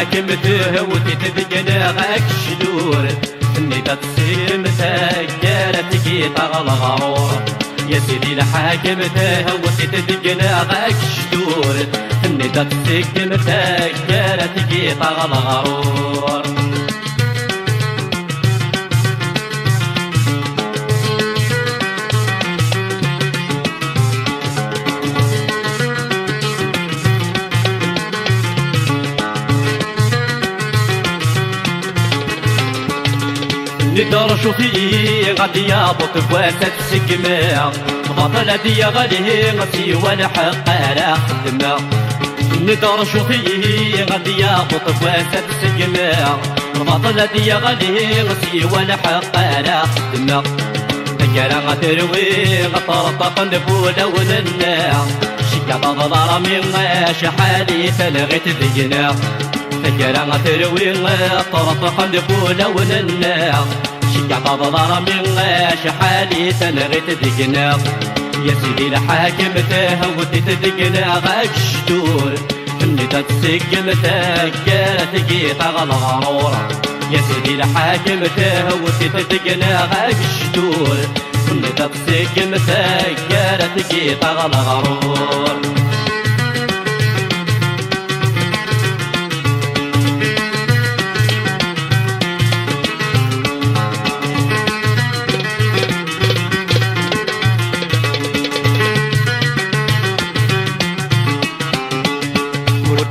الحاكم تهوتي تذقنا غاك شدور اني تتصير مسجلتك طغى الغرور يا سيدي الحاكم تهوتي تذقنا غاك شدور اني تتصير مسجلتك طغى الغرور ندرش فيه غادي يابط فواسة سقمة بطلة دي غادي غسي والحق على خدمة ندرش فيه غادي يابط فواسة سقمة بطلة دي غادي غسي والحق على خدمة تكرا غتروي غطرطق نبولة وننا شكا تضرر من شحالي تلغيت ذقنا تكرا غتروي غطرطق نبولة وننا شكا تضرر من شحالي تلغيت ذقنا يا سيدي الحاكم تهوتي تذقنا غاك شدور فني تتسقم تكالتك طغى الغرور يا سيدي الحاكم تهوتي تذقنا غاك شدور فني تتسقم تكالتك طغى الغرور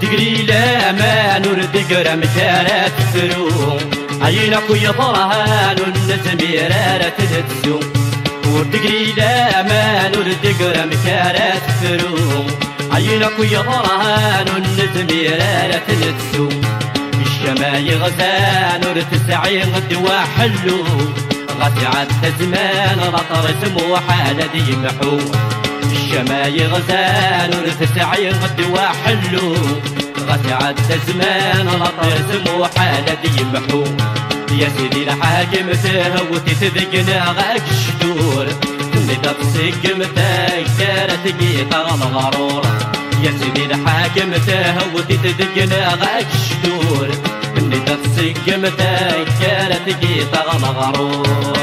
تقري لا ما نرد قرم كانت تروم عينك يطرهان النزميرة تتسوم وتقري لا ما نرد قرم كانت تروم عينك يطرهان النزميرة تتسوم الشماي غزان ورتسعي غدوا حلو غادي عدى زمان رطر سمو حالة دي محو الشماي غزال ورتسعي غدوا حلو غادي عدى زمان رطر سمو حالة دي محو يا سيدي الحاكم تهوتي تذقنا غاك شدور اللي تتسقم تكالتك طغى الغرور يا سيدي الحاكم تهوتي تذقنا غاك شدور اللي تتسقم تكالتك طغى الغرور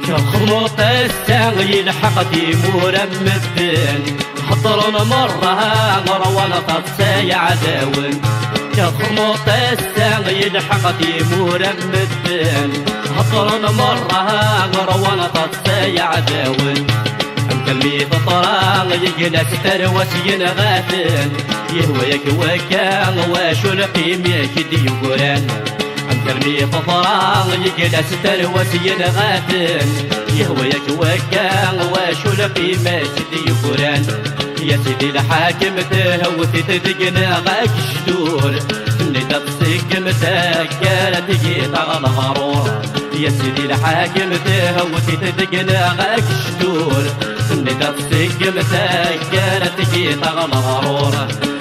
الخموط الساغي الحقدي مرمدن حضرنا مرها مروانة تصايا عداون الخموط الساغي الحقدي مرمدن حضرنا مرها مروانة تصايا عداون مكلمي فطران يجلس تروسين غاثن يهويك وكان واشو القيميك دي قران مكلمي فطران يجلس تروسين غاثن يهويك وكان واشو القيميك دي قران يا سيدي الحاكم تهوتي تذقنا غاك شدور اللي تتسقم تكالتك طغى الغرور يا سيدي الحاكم تهوتي تذقنا غاك شدور اللي تتسقم تكالتك طغى الغرور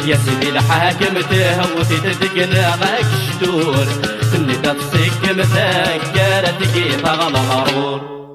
يا سيدي الحاكم تهوتي تذقنا غاك شدور اللي تتسقم تكالتك طغى الغرور